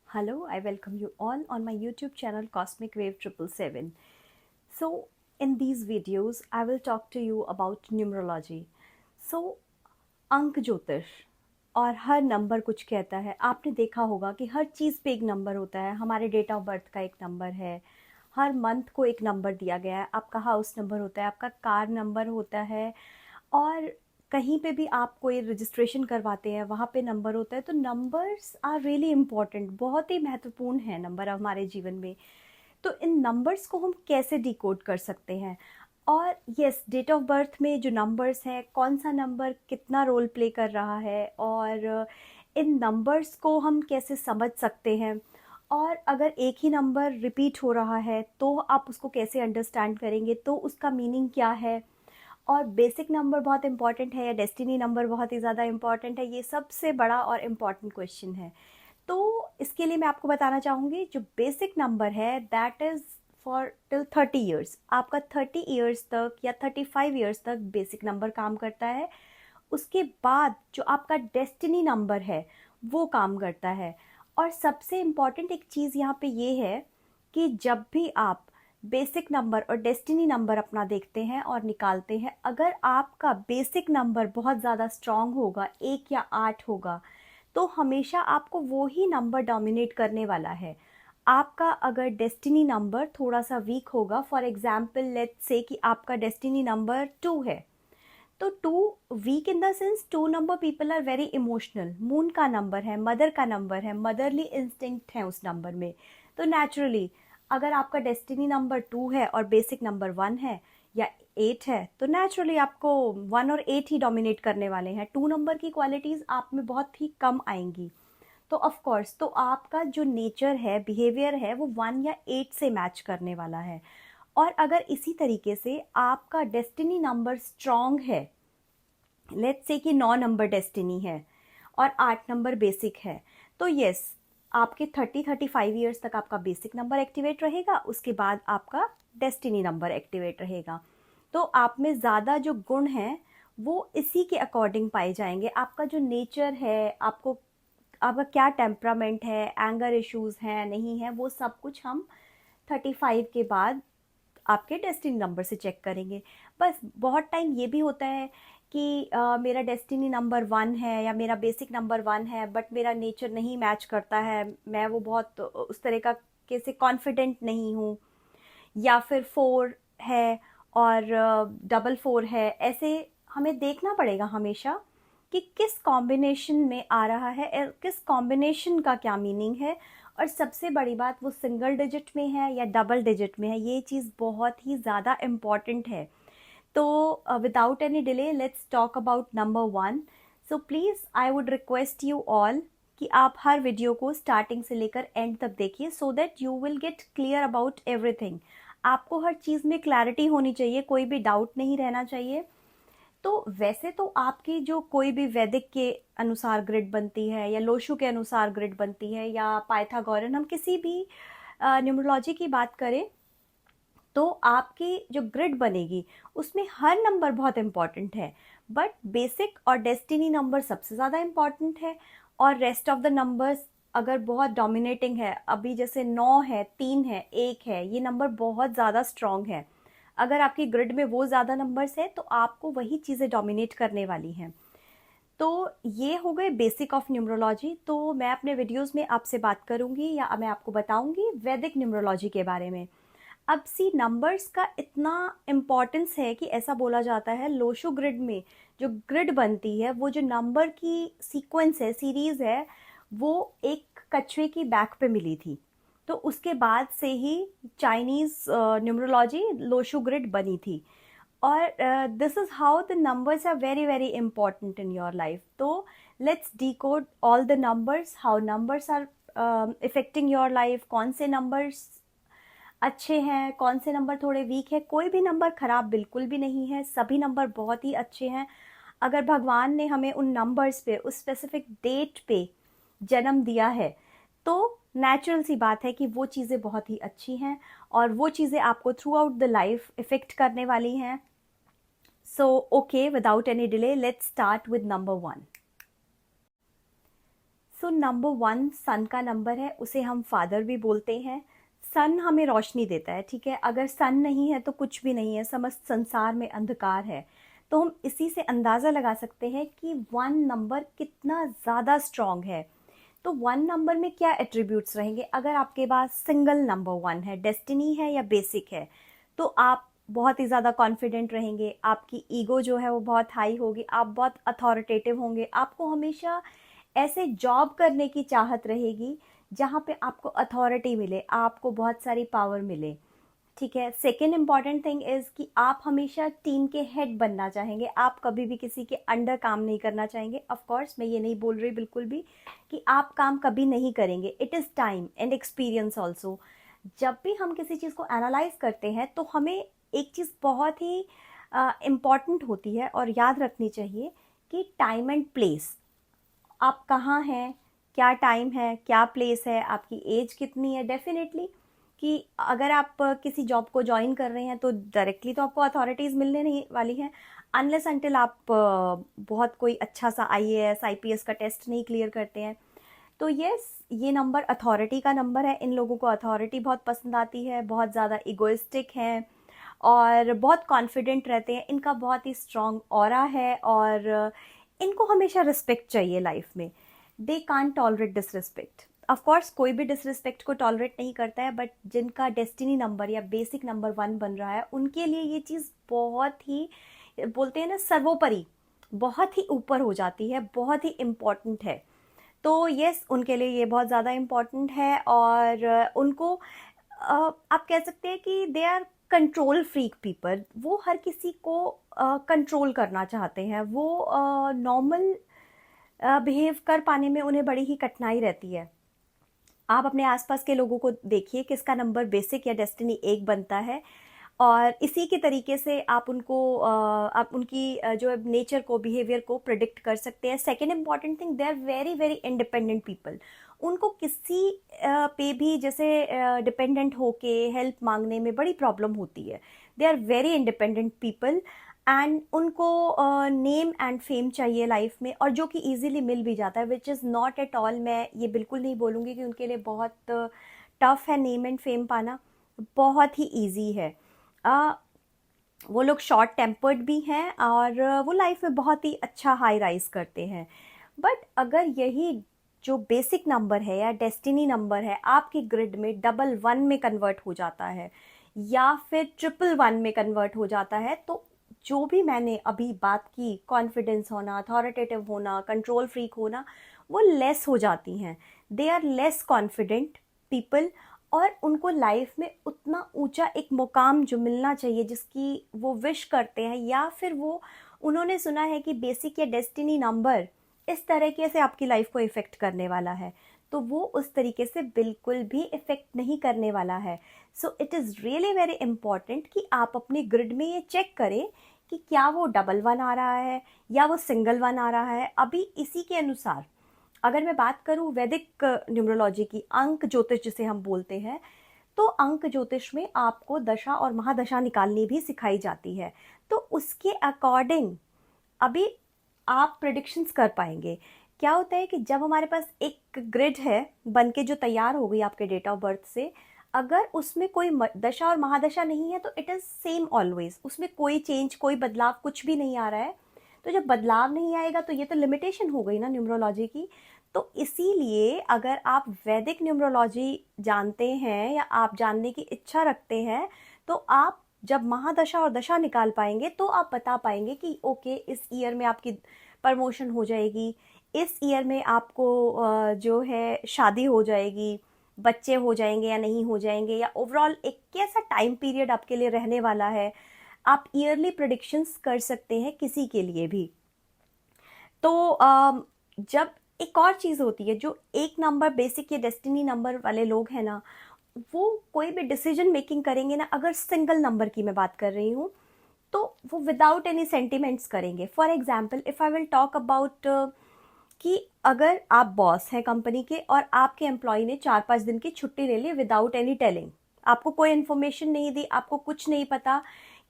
Hello, I welcome you all on my YouTube channel Cosmic Wave 777. So, in these videos, I will talk to you about numerology. So, अंक ज्योतिष और हर number कुछ कहता है। आपने देखा होगा कि हर चीज़ पे एक नंबर होता है। हमारे डेट ऑफ बर्थ का एक नंबर है, हर मंथ को एक नंबर दिया गया है, आपका हाउस नंबर होता है, आपका कार नंबर होता है, और कहीं पे भी आप कोई रजिस्ट्रेशन करवाते हैं वहाँ पे नंबर होता है। तो नंबर्स आर रियली इम्पॉर्टेंट, बहुत ही महत्वपूर्ण है नंबर हमारे जीवन में। तो इन नंबर्स को हम कैसे डिकोड कर सकते हैं, और यस, डेट ऑफ बर्थ में जो नंबर्स हैं, कौन सा नंबर कितना रोल प्ले कर रहा है, और इन नंबर्स को हम कैसे समझ सकते हैं, और अगर एक ही नंबर रिपीट हो रहा है तो आप उसको कैसे अंडरस्टैंड करेंगे, तो उसका मीनिंग क्या है, और बेसिक नंबर बहुत इंपॉर्टेंट है या डेस्टिनी नंबर बहुत ही ज़्यादा इंपॉर्टेंट है, ये सबसे बड़ा और इम्पॉर्टेंट क्वेश्चन है। तो इसके लिए मैं आपको बताना चाहूँगी, जो बेसिक नंबर है that is for till 30 years. आपका 30 ईयर्स तक या 35 ईयर्स तक बेसिक नंबर काम करता है। उसके बाद जो आपका डेस्टिनी नंबर है वो काम करता है। और सबसे इम्पॉर्टेंट एक चीज़ यहाँ पे ये है कि जब भी आप बेसिक नंबर और डेस्टिनी नंबर अपना देखते हैं और निकालते हैं, अगर आपका बेसिक नंबर बहुत ज़्यादा स्ट्रॉन्ग होगा, 1 या 8 होगा, तो हमेशा आपको वो ही नंबर डोमिनेट करने वाला है। आपका अगर डेस्टिनी नंबर थोड़ा सा वीक होगा, फॉर एग्जाम्पल लेट्स से कि आपका डेस्टिनी नंबर 2 है, तो 2 weak in the sense 2 number people are very emotional, moon का नंबर है, मदर का नंबर है, मदरली इंस्टिंक्ट है उस नंबर में। तो नेचुरली अगर आपका डेस्टिनी नंबर 2 है और बेसिक नंबर 1 है या 8 है, तो नेचुरली आपको 1 और 8 ही डोमिनेट करने वाले हैं। 2 नंबर की क्वालिटीज़ आप में बहुत ही कम आएंगी। तो ऑफ कोर्स तो आपका जो नेचर है, बिहेवियर है, वो 1 या 8 से मैच करने वाला है। और अगर इसी तरीके से आपका डेस्टिनी नंबर स्ट्रॉन्ग है, लेट्स से कि 9 नंबर डेस्टिनी है और 8 नंबर बेसिक है, तो यस, आपके 30-35 ईयर्स तक आपका बेसिक नंबर एक्टिवेट रहेगा, उसके बाद आपका डेस्टिनी नंबर एक्टिवेट रहेगा। तो आप में ज़्यादा जो गुण हैं वो इसी के अकॉर्डिंग पाए जाएंगे। आपका जो नेचर है, आपका क्या टेम्परामेंट है, एंगर इश्यूज़ हैं नहीं है, वो सब कुछ हम 35 के बाद आपके डेस्टिनी नंबर से चेक करेंगे। बस बहुत टाइम ये भी होता है कि मेरा डेस्टिनी नंबर 1 है या मेरा बेसिक नंबर 1 है, बट मेरा नेचर नहीं मैच करता है, मैं वो बहुत उस तरह का कैसे कॉन्फिडेंट नहीं हूँ, या फिर 4 है और डबल 4 है। ऐसे हमें देखना पड़ेगा हमेशा कि किस कॉम्बिनेशन में आ रहा है, किस कॉम्बिनेशन का क्या मीनिंग है, और सबसे बड़ी बात वो सिंगल डिजिट में है या डबल डिजिट में है, ये चीज़ बहुत ही ज़्यादा इम्पॉर्टेंट है। तो without any delay let's talk about number 1। So please I would request you all कि आप हर वीडियो को स्टार्टिंग से लेकर एंड तक देखिए, so that you will get clear about everything. आपको हर चीज़ में क्लैरिटी होनी चाहिए, कोई भी डाउट नहीं रहना चाहिए। तो वैसे तो आपकी जो कोई भी वैदिक के अनुसार ग्रिड बनती है, या लोशु के अनुसार ग्रिड बनती है, या पाइथागोरन, हम किसी भी न्यूमरोलॉजी की बात करें, तो आपकी जो ग्रिड बनेगी उसमें हर नंबर बहुत इंपॉर्टेंट है, बट बेसिक और डेस्टिनी नंबर सबसे ज़्यादा इंपॉर्टेंट है। और रेस्ट ऑफ द नंबर्स अगर बहुत डोमिनेटिंग है, अभी जैसे 9 है, 3 है, 1 है, ये नंबर बहुत ज़्यादा स्ट्रॉन्ग है, अगर आपकी ग्रिड में वो ज़्यादा नंबर्स है तो आपको वही चीज़ें डोमिनेट करने वाली हैं। तो ये हो गए बेसिक ऑफ न्यूमरोलॉजी। तो मैं अपने वीडियोस में आपसे बात करूंगी या मैं आपको बताऊंगी वैदिक न्यूमरोलॉजी के बारे में। अब सी, नंबर्स का इतना इम्पॉर्टेंस है कि ऐसा बोला जाता है लोशो ग्रिड में जो ग्रिड बनती है, वो जो नंबर की सीक्वेंस है, सीरीज है, वो एक कछुए की बैक पे मिली थी। तो उसके बाद से ही चाइनीज न्यूमरोलॉजी लोशो ग्रिड बनी थी। और this is how the numbers are very very important in your life. तो let's decode all the numbers, how numbers are affecting your life, कौन से नंबर्स अच्छे हैं, कौन से नंबर थोड़े वीक है। कोई भी नंबर खराब बिल्कुल भी नहीं है, सभी नंबर बहुत ही अच्छे हैं। अगर भगवान ने हमें उन नंबर्स पे, उस स्पेसिफिक डेट पे जन्म दिया है, तो नेचुरल सी बात है कि वो चीज़ें बहुत ही अच्छी हैं, और वो चीज़ें आपको through out the life effect करने वाली हैं। So okay, without any delay let's start with number 1। So number 1 सन का नंबर है, उसे हम फादर भी बोलते हैं। सन हमें रोशनी देता है, ठीक है। अगर सन नहीं है तो कुछ भी नहीं है, समस्त संसार में अंधकार है। तो हम इसी से अंदाज़ा लगा सकते हैं कि 1 नंबर कितना ज़्यादा स्ट्रॉन्ग है। तो 1 नंबर में क्या एट्रीब्यूट्स रहेंगे? अगर आपके पास सिंगल नंबर 1 है, डेस्टिनी है या बेसिक है, तो आप बहुत ही ज़्यादा कॉन्फिडेंट रहेंगे, आपकी ईगो जो है वो बहुत हाई होगी, आप बहुत अथॉरिटेटिव होंगे, आपको हमेशा ऐसे जॉब करने की चाहत रहेगी जहाँ पे आपको अथॉरिटी मिले, आपको बहुत सारी पावर मिले, ठीक है। सेकेंड इंपॉर्टेंट थिंग इज़ कि आप हमेशा टीम के हेड बनना चाहेंगे, आप कभी भी किसी के अंडर काम नहीं करना चाहेंगे। ऑफ कोर्स मैं ये नहीं बोल रही बिल्कुल भी कि आप काम कभी नहीं करेंगे, it is time and experience also. जब भी हम किसी चीज़ को एनालाइज करते हैं तो हमें एक चीज़ बहुत ही इम्पॉर्टेंट होती है और याद रखनी चाहिए कि टाइम एंड प्लेस। आप कहाँ हैं, क्या टाइम है, क्या प्लेस है, आपकी एज कितनी है। डेफिनेटली कि अगर आप किसी जॉब को ज्वाइन कर रहे हैं तो डायरेक्टली तो आपको अथॉरिटीज़ मिलने नहीं वाली हैं, अनलेस अनटिल आप बहुत कोई अच्छा सा आईएएस आईपीएस का टेस्ट नहीं क्लियर करते हैं। तो यस, ये नंबर अथॉरिटी का नंबर है। इन लोगों को अथॉरिटी बहुत पसंद आती है, बहुत ज़्यादा इगोइस्टिक हैं और बहुत कॉन्फिडेंट रहते हैं, इनका बहुत ही स्ट्रॉन्ग ऑरा है और इनको हमेशा रिस्पेक्ट चाहिए लाइफ में। They can't tolerate disrespect. Of course कोई भी डिसरिस्पेक्ट को टॉलरेट नहीं करता है, बट जिनका डेस्टिनी नंबर या बेसिक नंबर 1 बन रहा है उनके लिए ये चीज़ बहुत ही, बोलते हैं ना, सर्वोपरि, बहुत ही ऊपर हो जाती है, बहुत ही इम्पॉर्टेंट है। तो यस, उनके लिए ये बहुत ज़्यादा इम्पॉर्टेंट है और उनको आप कह सकते हैं कि they are control freak people. वो हर किसी को कंट्रोल करना चाहते हैं, वो नॉर्मल बिहेव कर पाने में उन्हें बड़ी ही कठिनाई रहती है। आप अपने आसपास के लोगों को देखिए, किसका नंबर बेसिक या डेस्टिनी 1 बनता है और इसी के तरीके से आप उनको आप उनकी जो नेचर को, बिहेवियर को प्रिडिक्ट कर सकते हैं। Second important thing, they are very very independent people. उनको किसी पे भी जैसे डिपेंडेंट होके हेल्प मांगने में बड़ी प्रॉब्लम होती है। They are very independent people and उनको नेम एंड फेम चाहिए लाइफ में, और जो कि इजीली मिल भी जाता है, which is not at all. मैं ये बिल्कुल नहीं बोलूँगी कि उनके लिए बहुत टफ है नेम एंड फेम पाना, बहुत ही ईजी है। वो लोग शॉर्ट टेम्पर्ड भी हैं और वो लाइफ में बहुत ही अच्छा हाई राइज करते हैं। बट अगर यही जो बेसिक नंबर है या डेस्टिनी नंबर है आपकी ग्रिड में डबल 1 में कन्वर्ट हो जाता है या फिर ट्रिपल 1 में कन्वर्ट हो जाता है, तो जो भी मैंने अभी बात की, कॉन्फिडेंस होना, अथॉरिटेटिव होना, कंट्रोल फ्रीक होना, वो लेस हो जाती हैं। They are less confident people और उनको लाइफ में उतना ऊंचा एक मुकाम जो मिलना चाहिए जिसकी वो विश करते हैं, या फिर वो उन्होंने सुना है कि बेसिक या डेस्टिनी नंबर इस तरीके से आपकी लाइफ को इफ़ेक्ट करने वाला है, तो वो उस तरीके से बिल्कुल भी इफ़ेक्ट नहीं करने वाला है। So it is really very important कि आप अपने ग्रिड में ये चेक करें कि क्या वो डबल 1 आ रहा है या वो सिंगल 1 आ रहा है। अभी इसी के अनुसार अगर मैं बात करूं वैदिक न्यूमरोलॉजी की, अंक ज्योतिष जिसे हम बोलते हैं, तो अंक ज्योतिष में आपको दशा और महादशा निकालनी भी सिखाई जाती है। तो उसके अकॉर्डिंग अभी आप प्रिडिक्शंस कर पाएंगे। क्या होता है कि जब हमारे पास एक ग्रिड है बन के जो तैयार हो गई आपके डेट ऑफ बर्थ से, अगर उसमें कोई दशा और महादशा नहीं है तो इट इज़ सेम ऑलवेज, उसमें कोई चेंज, कोई बदलाव कुछ भी नहीं आ रहा है। तो जब बदलाव नहीं आएगा तो ये तो लिमिटेशन हो गई ना न्यूमरोलॉजी की। तो इसीलिए अगर आप वैदिक न्यूमरोलॉजी जानते हैं या आप जानने की इच्छा रखते हैं, तो आप जब महादशा और दशा निकाल पाएंगे तो आप बता पाएंगे कि ओके, इस ईयर में आपकी प्रमोशन हो जाएगी, इस ईयर में आपको जो है शादी हो जाएगी, बच्चे हो जाएंगे या नहीं हो जाएंगे, या ओवरऑल एक कैसा टाइम पीरियड आपके लिए रहने वाला है। आप ईयरली प्रेडिक्शंस कर सकते हैं किसी के लिए भी। तो जब एक और चीज़ होती है, जो एक नंबर बेसिक या डेस्टिनी नंबर वाले लोग हैं ना, वो कोई भी डिसीजन मेकिंग करेंगे ना, अगर सिंगल नंबर की मैं बात कर रही हूँ, तो वो विदाउट एनी सेंटिमेंट्स करेंगे। For example, if I will talk about कि अगर आप बॉस हैं कंपनी के और आपके एम्प्लॉय ने 4-5 दिन की छुट्टी ले ली विदाउट एनी टेलिंग, आपको कोई इन्फॉर्मेशन नहीं दी, आपको कुछ नहीं पता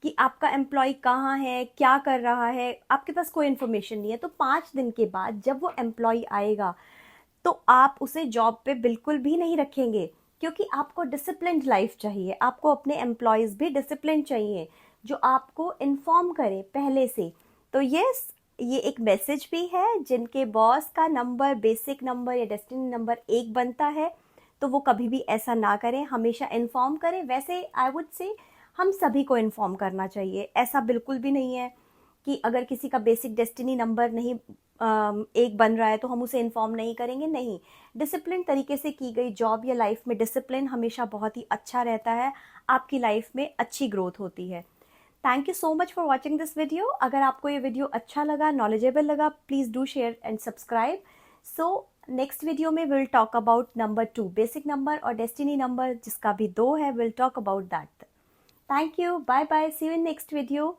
कि आपका एम्प्लॉय कहाँ है, क्या कर रहा है, आपके पास कोई इन्फॉर्मेशन नहीं है, तो 5 दिन के बाद जब वो एम्प्लॉय आएगा तो आप उसे जॉब पे बिल्कुल भी नहीं रखेंगे, क्योंकि आपको डिसिप्लिन्ड लाइफ चाहिए, आपको अपने एम्प्लॉयज़ भी डिसिप्लिन चाहिए जो आपको इन्फॉर्म करे पहले से। तो यस, ये एक मैसेज भी है, जिनके बॉस का नंबर, बेसिक नंबर या डेस्टिनी नंबर 1 बनता है, तो वो कभी भी ऐसा ना करें, हमेशा इन्फॉर्म करें। वैसे आई वुड से हम सभी को इन्फॉर्म करना चाहिए, ऐसा बिल्कुल भी नहीं है कि अगर किसी का बेसिक डेस्टिनी नंबर नहीं 1 बन रहा है तो हम उसे इन्फॉर्म नहीं करेंगे, नहीं। डिसिप्लिन तरीके से की गई जॉब या लाइफ में डिसिप्लिन हमेशा बहुत ही अच्छा रहता है, आपकी लाइफ में अच्छी ग्रोथ होती है। Thank you so much for watching this video. अगर आपको ये वीडियो अच्छा लगा, नॉलेजेबल लगा, please do share and subscribe. So next video में will talk about number 2, basic number और डेस्टिनी नंबर जिसका भी 2 है, will talk about that. Thank you, bye bye, see you in next video.